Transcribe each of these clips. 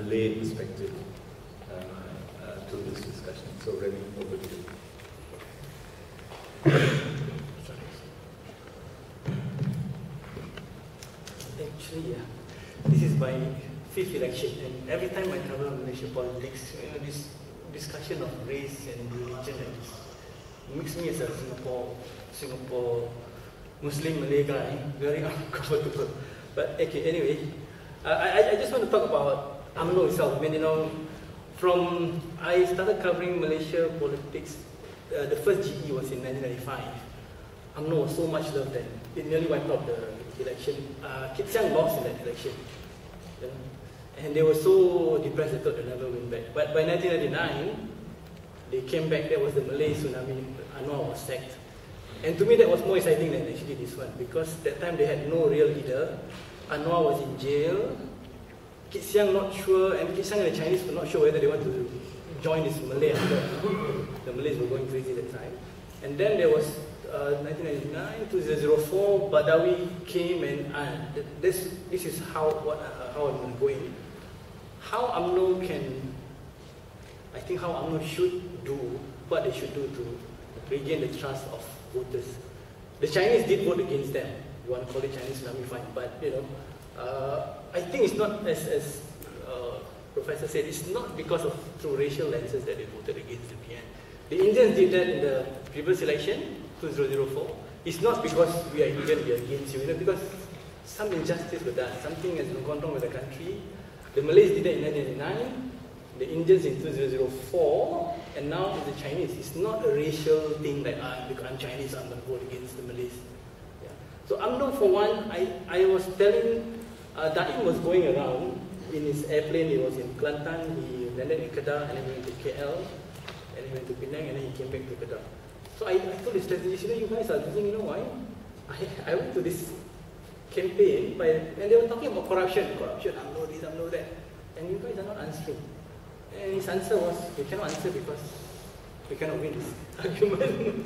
Malay perspective to this discussion. So Remy, over to you. Actually, this is my 5th election, and every time I cover Malaysia politics, this discussion of race and religion makes me as a Singapore Muslim Malay guy very uncomfortable. But okay, anyway, I just want to talk about UMNO itself. I mean, from I started covering Malaysia politics, the first GE was in 1995. UMNO was so much loved that it nearly wiped out the election. Kit Siang lost in that election. And they were so depressed they thought they'd never win back. But by 1999, they came back. That was the Malay tsunami. Anwar was sacked. And to me that was more exciting than actually this one, because that time they had no real leader. Anwar was in jail. Kit Siang not sure, and Kit Siang and the Chinese were not sure whether they want to join this Malay after. The Malays were going crazy at the time. And then there was 1999, 2004, Badawi came, and this is how I'm going. How UMNO can, I think how UMNO should do what they should do to regain the trust of voters. The Chinese did vote against them. You want to call it Chinese tsunami, fine. But I think it's not as Professor said. It's not because of through racial lenses that they voted against the PN. The Indians did that in the previous election, 2004. It's not because we are Indian, we are against you. Because some injustice was done. Something has gone wrong with the country. The Malays did that in 1999. The Indians in 2004, and now the Chinese. It's not a racial thing that because I'm Chinese, I'm going to vote against the Malays. Yeah. So UMNO, for one, I was telling, Daim was going around in his airplane. He was in Kelantan, he landed in Kedah, and then he went to KL, and he went to Penang, and then he came back to Kedah. So I told the strategists, you guys are losing, why? I went to this campaign, and they were talking about corruption, UMNO this, UMNO that, and you guys are not answering. And his answer was, we cannot answer because we cannot win this argument.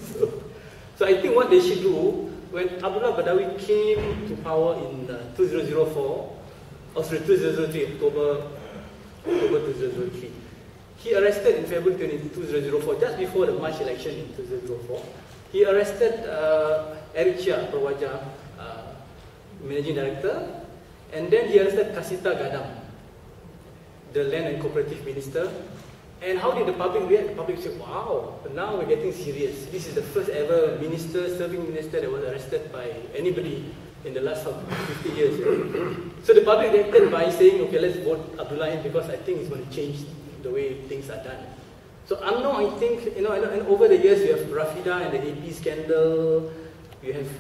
So I think what they should do, when Abdullah Badawi came to power in 2003, October 2003, he arrested in February 2004, just before the March election in 2004, he arrested Eric Chia, Perwaja, Managing Director, and then he arrested Kasita Gadam, the Land and Cooperative Minister. And how did the public react? The public said, wow, now we're getting serious. This is the first ever serving minister that was arrested by anybody in the last 50 years. So the public reacted by saying, okay, let's vote Abdullah in because I think it's going to change the way things are done. So UMNO, I think, and over the years you have Rafida and the AP scandal, you have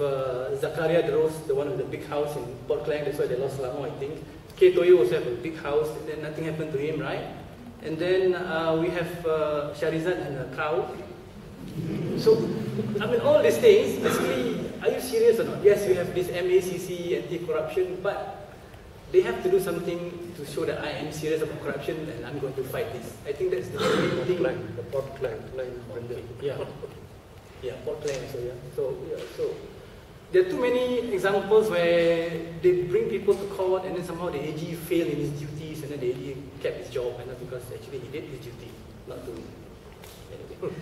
Zakaria Dros, the one with the big house in Port Klang, that's why they lost Selangor, I think. K. Toyo also have a big house, and then nothing happened to him, right? And then we have Sharizan and a crowd. So, I mean, all these things, basically, are you serious or not? Yes, you have this MACC, anti-corruption, but they have to do something to show that I am serious about corruption and I'm going to fight this. I think that's the main thing. The Port Klang. Yeah. Yeah, Port Klang also, yeah. So there are too many examples where they bring people to court and then somehow the AG failed in his duties and then the AG kept his job, and not because actually he did his duty, not to anyway.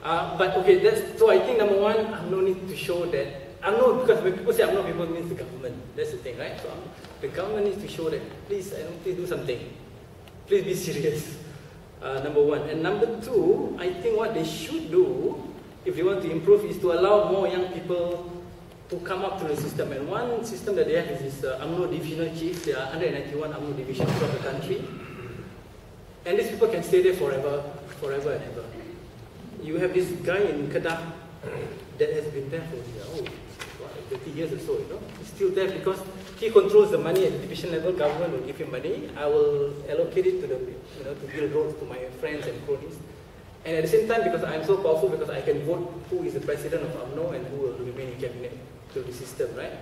But okay, so I think number one, UMNO need to show that UMNO, because when people say UMNO, people means the government. That's the thing, right? So the government needs to show that please do something. Please be serious. Number one. And number two, I think what they should do, if they want to improve, is to allow more young people to come up to the system. And one system that they have is this UMNO divisional chiefs. There are 191 UMNO divisions across the country. And these people can stay there forever and ever. You have this guy in Kedah that has been there for 30 years or so, He's still there because he controls the money at the division level. Government will give him money. I will allocate it to to build roads to my friends and cronies. And at the same time, because I'm so powerful, because I can vote who is the president of UMNO and who will remain in cabinet through the system, right?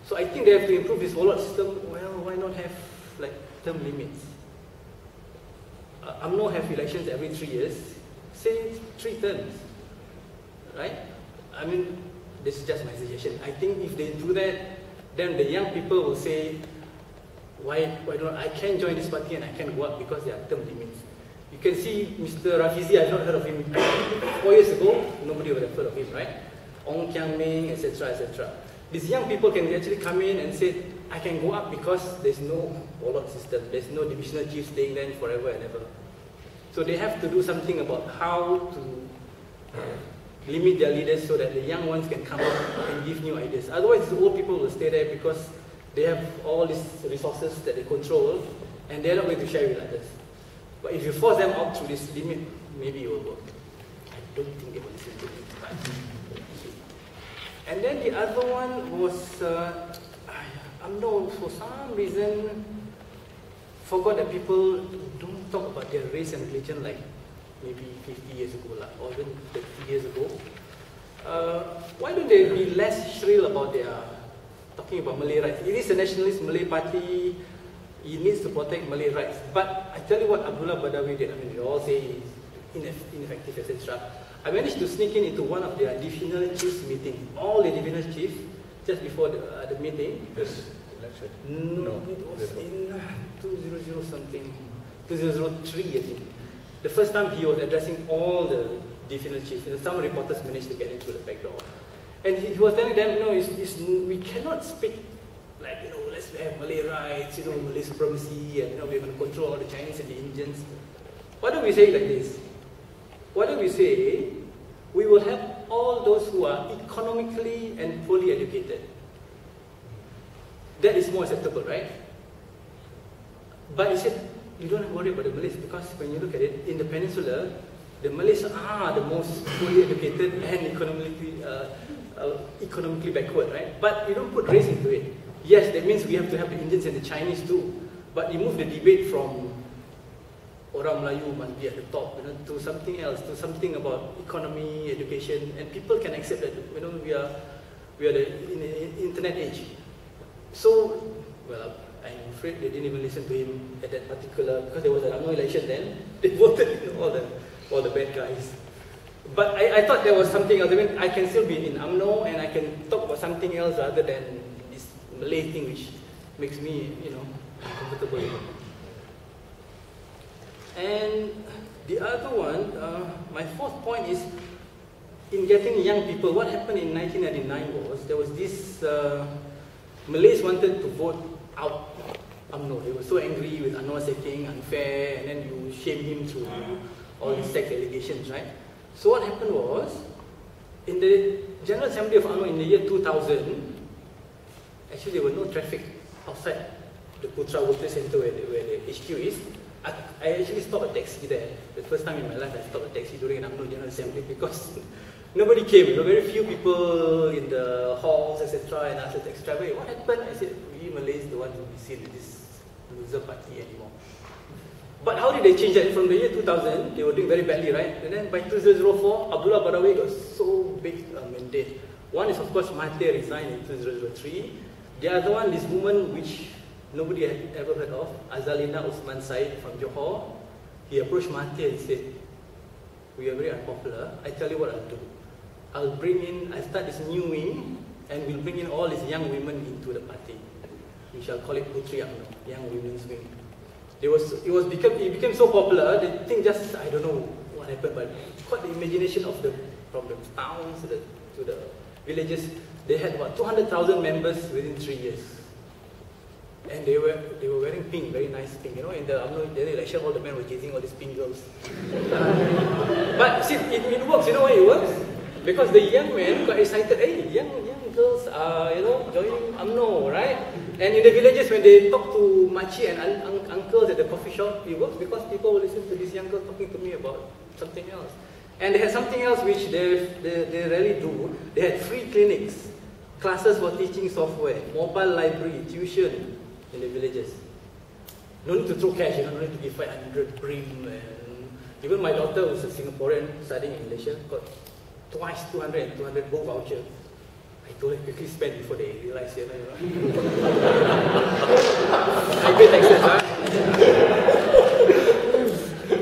So I think they have to improve this whole system. Well, why not have like term limits? UMNO have elections every 3 years. Say 3 terms, right? I mean, this is just my suggestion. I think if they do that, then the young people will say, why don't I can join this party and I can go up because there are term limits. You can see Mr. Rafizi, I've not heard of him 4 years ago, nobody would have heard of him, right? Ong Kiang Ming, etc., etc. These young people can actually come in and say, I can go up because there's no ballot system, there's no divisional chief staying there forever and ever. So they have to do something about how to limit their leaders so that the young ones can come up and give new ideas. Otherwise, the old people will stay there because they have all these resources that they control and they're not going to share with others. But if you force them out through this limit, maybe it will work. I don't think they will listen to me. And then the other one was, UMNO, for some reason, forgot that people don't talk about their race and religion like maybe 50 years ago, or even 30 years ago. Why don't they be less shrill about their talking about Malay rights? It is a nationalist Malay party. It needs to protect Malay rights. But I tell you what Abdullah Badawi did. I mean, they all say he's ineffective, etc. I managed to sneak in into one of their divisional chiefs meeting. All the divisional chiefs, just before the meeting. This election? No, it was in 2000 something, 2003 I think. The first time he was addressing all the divisional chiefs. And some reporters managed to get in through the back door. And he was telling them, we cannot speak like, let's have Malay rights, Malay supremacy, and we're going to control all the Chinese and the Indians. Why don't we say it like this? Why don't we say, we will help all those who are economically and fully educated. That is more acceptable, right? But he said, you don't have to worry about the Malays because when you look at it, in the peninsula, the Malays are the most fully educated and economically backward, right? But you don't put race into it. Yes, that means we have to have the Indians and the Chinese too. But you move the debate from Orang Melayu must be at the top, to something else, to something about economy, education, and people can accept that we are in the internet age. So, well, I'm afraid they didn't even listen to him at that particular, because there was an UMNO election then. They voted all the bad guys. But I thought there was something else. I mean, I can still be in UMNO and I can talk about something else rather than this Malay thing, which makes me, uncomfortable. And the other one, my fourth point is, in getting young people, what happened in 1999 was, there was this, Malays wanted to vote out UMNO. They were so angry with Anwar Seking, unfair, and then you shame him through all these sex allegations, right? So what happened was, in the General Assembly of UMNO in the year 2000, actually there was no traffic outside the Putra Water Center where the HQ is. I actually stopped a taxi there. The first time in my life I stopped a taxi during an UMNO General Assembly because nobody came. There were very few people in the halls, etc. And I asked the taxi driver, what happened? I said, we Malays don't want to be seen in this loser party anymore. But how did they change that? From the year 2000, they were doing very badly, right? And then by 2004, Abdullah Badawi got so big a mandate. One is, of course, Mahathir resigned in 2003. The other one, this woman which nobody had ever heard of, Azalina Osman Said from Johor. He approached Mahathir and said, we are very unpopular. I tell you what I'll do. I'll start this new wing and we'll bring in all these young women into the party. We shall call it Putri UMNO, Young Women's Wing. It became so popular, the thing just, I don't know what happened, but caught the imagination of from the towns to the villages. They had about 200,000 members within 3 years. And they were wearing pink, very nice pink. In the UMNO election, all the men were chasing all these pink girls. But see, it works. You know why it works? Because the young men got excited. Hey, young girls are, joining UMNO, right? And in the villages, when they talk to Machi and uncles at the coffee shop, it works because people will listen to this young girl talking to me about something else. And they had something else which they rarely do. They had free clinics, classes for teaching software, mobile library, tuition in the villages. No need to throw cash, no need to give 500 brim. And even my daughter, who's a Singaporean studying in Malaysia, got twice 200 and 200 both voucher. I told her quickly spend before they realize, I pay taxes, huh?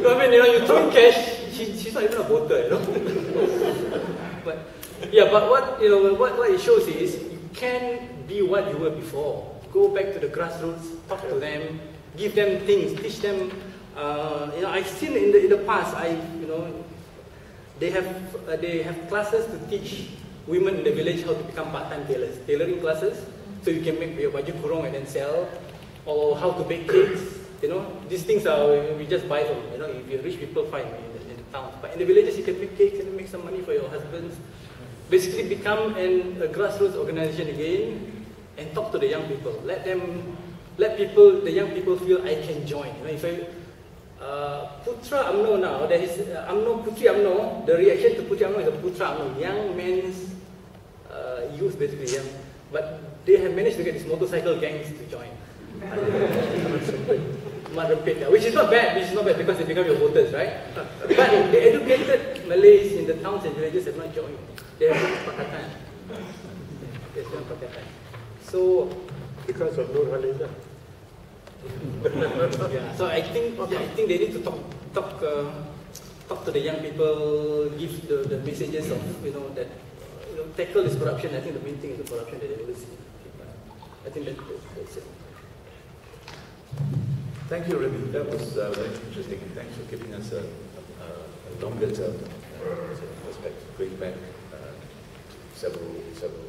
No, I mean, you throw in cash, she's not even a voter, But yeah, but what it shows is you can be what you were before. go back to the grassroots, talk to them, give them things, teach them. I've seen in the past, they have classes to teach women in the village how to become part-time tailors, tailoring classes, so you can make your baju kurung and then sell, or how to bake cakes. These things we just buy them. If you're rich people, fine in the towns, but in the villages you can make cakes and make some money for your husbands. Basically, become a grassroots organization again, and talk to the young people. Let the young people feel I can join. Putra UMNO now, there is UMNO, Putri UMNO. The reaction to Putri UMNO is a Putra UMNO, young men's youth basically, but they have managed to get these motorcycle gangs to join. Which is not bad, because they become your voters, right? But the educated Malays in the towns and villages have not joined. They have not pakatan. So, because of Nur Malaysia. So I think they need to talk to the young people, give the messages of that tackle this corruption. I think the main thing is the corruption that they always see. I think that's it. Thank you, Ravi. That was very interesting, and thanks for giving us a longer term perspective, going back several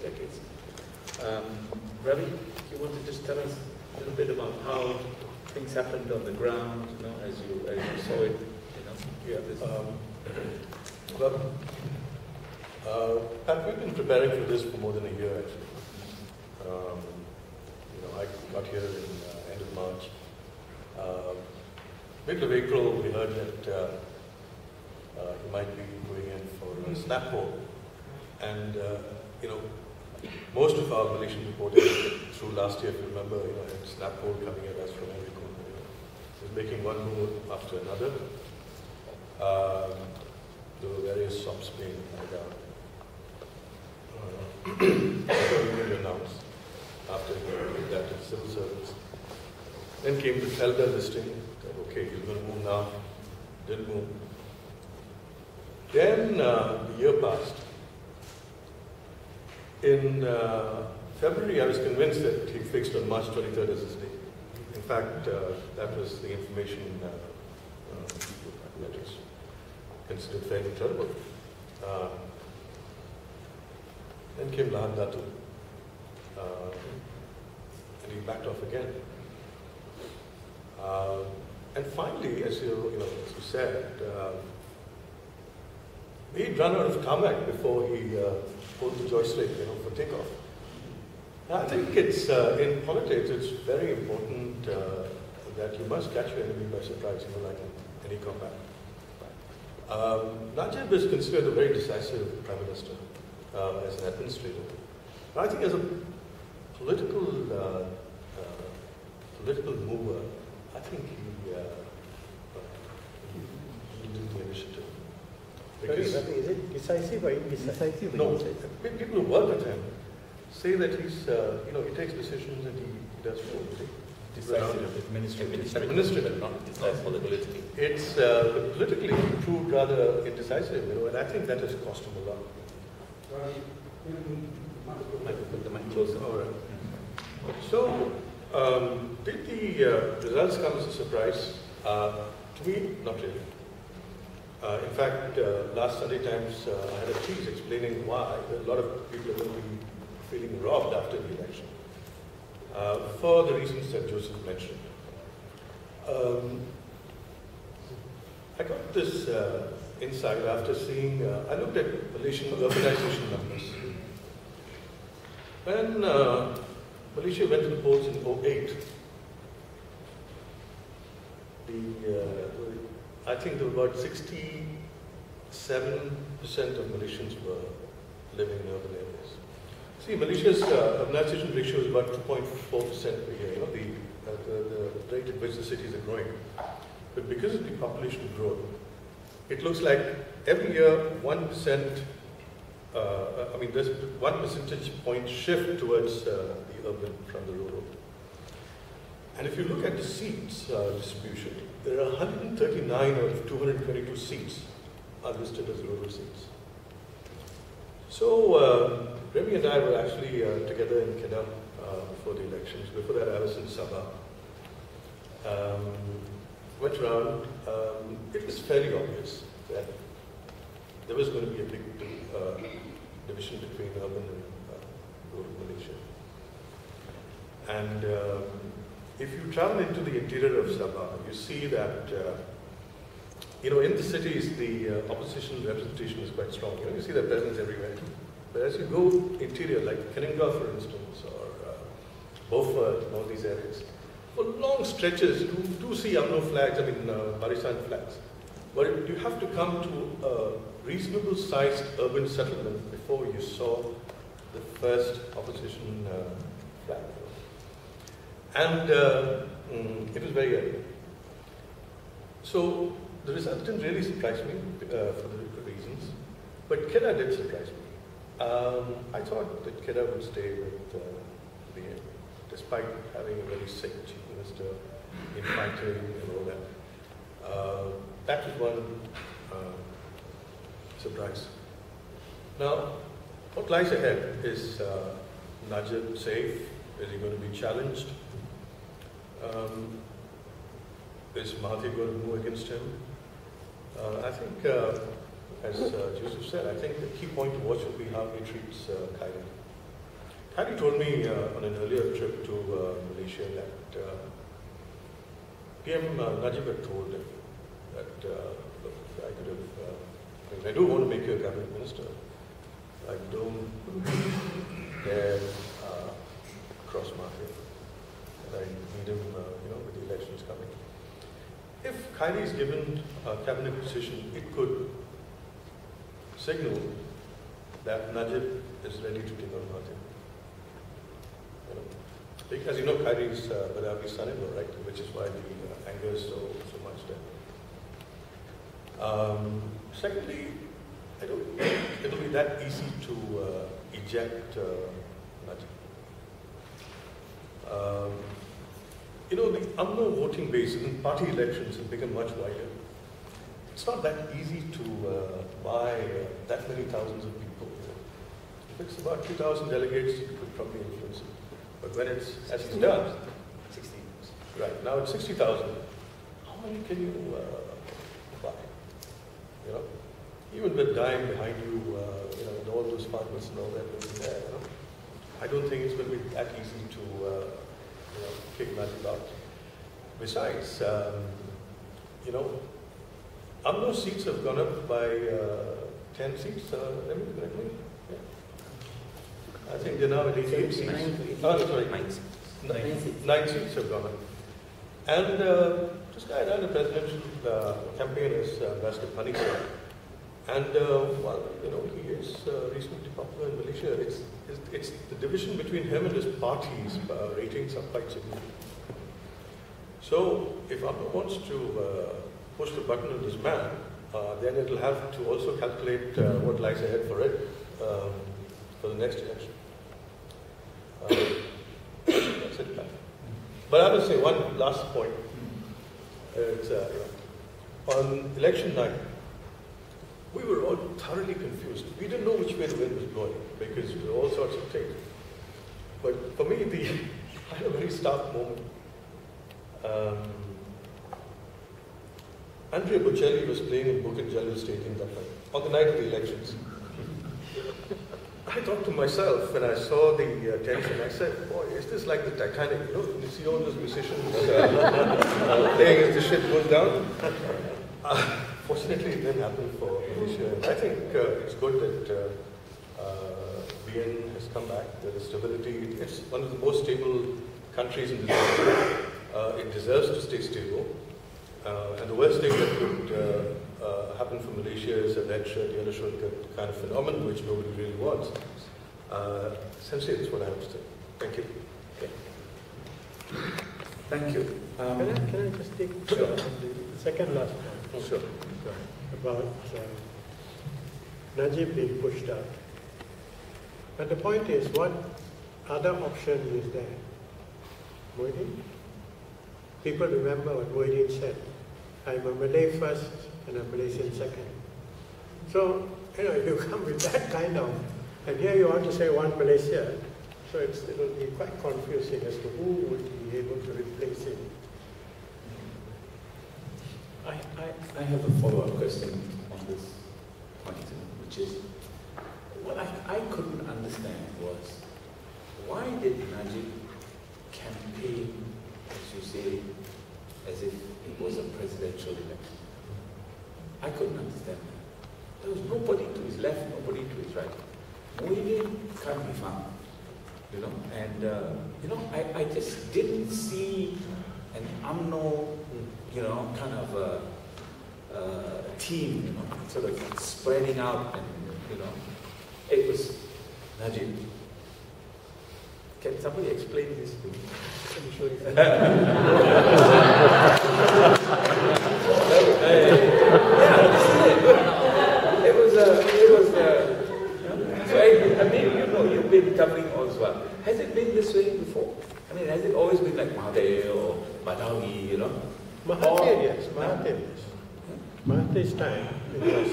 decades. Ravi, you want to just tell us a little bit about how things happened on the ground, as you saw it, We've been preparing for this for more than a year, actually. I got here in end of March. Middle of April, we heard that he might be going in for a snap poll. And, most of our Malaysian reporters through last year, if you remember, had snap poll coming at us from every corner. He was making one move after another. There were various SOPs being announced after he did that in civil service. Then came the Felder listing, that okay, he's going to move now, didn't move. Then the year passed. In February, I was convinced that he fixed on March 23rd as his day. In fact, that was the information that was considered fairly terrible. Then came Lahan Datu, and he backed off again. And finally, as you said, he'd run out of tarmac before he pulled the joystick, for takeoff. I think it's in politics. It's very important that you must catch your enemy by surprise, like in any combat. Najib is considered a very decisive prime minister as an administrator. But I think as a political mover, I think he did the initiative. Is it decisive or indecisive? No, people who work with him say that he's, he takes decisions and he does so. Decisive, administrative, not decisive politically. It's politically proved rather indecisive, and I think that has cost him a lot. Put the mic closer. All right. So, did the results come as a surprise? To me, not really. In fact, last Sunday Times, I had a piece explaining why a lot of people are going to be feeling robbed after the election, for the reasons that Joseph mentioned. I got this insight after seeing, I looked at Malaysian urbanization numbers. When Malaysia went to the polls in 2008, I think there were about 67% of Malaysians were living in urban areas. See, Malaysia's urbanization ratio is about 2.4% per year, the rate at which the cities are growing. But because of the population growth, it looks like every year 1%, there's 1 percentage point shift towards the urban from the rural. And if you look at the seats distribution, there are 139 out of 222 seats are listed as rural seats. So, Remy and I were actually together in Kedah before the elections. Before that, I was in Sabah. Went around. It was fairly obvious that there was going to be a big division between urban and rural Malaysia. And if you travel into the interior of Sabah, you see that in the cities, the opposition representation is quite strong. You see their presence everywhere. But as you go interior, like Keningau, for instance, or Beaufort, and all these areas, for long stretches, you do see UMNO flags, Barisan flags. But you have to come to a reasonable sized urban settlement before you saw the first opposition flag. And it was very early. So the result didn't really surprise me for the reasons, but Kedah did surprise me. I thought that Kedah would stay with BN, despite having a very sick chief minister in fighting and all that. That was one surprise. Now, what lies ahead is Najib safe? Is he going to be challenged? Is Mahathir going to move against him? I think, as Joseph said, I think the key point to watch will be how he treats Khairi. Khairi told me on an earlier trip to Malaysia that PM Najib had told him that, look, I do want to make you a cabinet minister. I don't dare cross Mahathir. And I need him, with the elections coming. If Khairi is given a cabinet position, it could signal that Najib is ready to take on Mahathir. Because Khairi is Badawi's son-in-law, right? Which is why the anger is so much there. Secondly, I don't think it will be that easy to eject Najib. The UMNO voting base in party elections has become much wider. It's not that easy to buy that many thousands of people. If it's about 2,000 delegates, you could probably influence it. But when it's, as he's done, 60. right, now it's 60,000, how many can you buy? Even with dying behind you, and all those partners and all that will be there, I don't think it's going to be that easy to kick Najib out. Besides, UMNO seats have gone up by 10 seats, correctly? Yeah. I think they're now at 88 seats. 9 seats have gone up. And this guy ran a presidential campaign as Ambassador Panikar. And he is reasonably popular in Malaysia. It's the division between him and his party's ratings are quite significant. So if UMNO wants to push the button on this man, then it will have to also calculate what lies ahead for it for the next election. That's it. But I will say one last point. It's, on election night, we were all thoroughly confused. We didn't know which way the wind was blowing because there were all sorts of things. But for me, I had a very stark moment. Andrea Bocelli was playing in Bukit Jalil Stadium that night, on the night of the elections. I thought to myself, when I saw the tension, I said, boy, is this like the Titanic? You see all those musicians playing as the ship goes down? Fortunately, it didn't happen for Malaysia. I think it's good that BN has come back. There is stability. It's one of the most stable countries in the world. It deserves to stay stable. And the worst thing that could happen for Malaysia is a red shirt, yellow shirt kind of phenomenon, which nobody really wants. Essentially, that's what I have to say. Thank you. Okay. Thank you. Can I just take the second last point? Sure. About Najib being pushed out. But the point is, what other option is there? Muhyiddin? People remember what Muhyiddin said. I'm a Malay first and a Malaysian second. So, you come with that kind of, and here you want to say one Malaysia, So it'll be quite confusing as to who would be able to replace him. I have a follow-up question on this point, which is, what I couldn't understand was, why did Najib campaign, as you say, as if it was a presidential election? I couldn't understand that. There was nobody to his left, nobody to his right. Muhyiddin can't be found, you know, and you know, I just didn't see an UMNO, you know, kind of team, you know, sort of spreading out, and you know, it was Najib. Can somebody explain this to me? Let me show you. So I mean, you know, you've been covering all as well. Has it been this way before? I mean, has it always been like Mahathir or Badawi, you know? Mahathir, yes. Mahathir, yes. Mahathir's time, because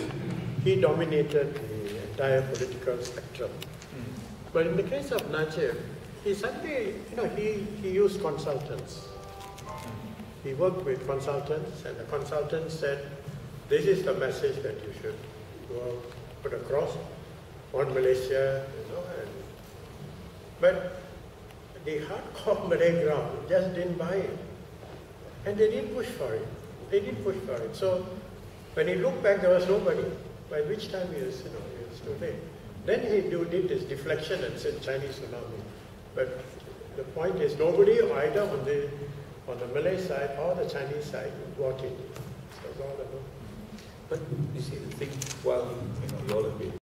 he dominated the entire political spectrum. But in the case of Najib, he suddenly, you know, he used consultants. He worked with consultants, and the consultants said, this is the message that you should put across on Malaysia, you know. But the hardcore Malay ground just didn't buy it. And they didn't push for it. They didn't push for it. So when he looked back, there was nobody, by which time he was, you know, he was too late. Then he did this deflection and said Chinese tsunami. But the point is, nobody either on the Malay side or the Chinese side bought it. That's all I know. But you see, the thing, well, you know, you all have been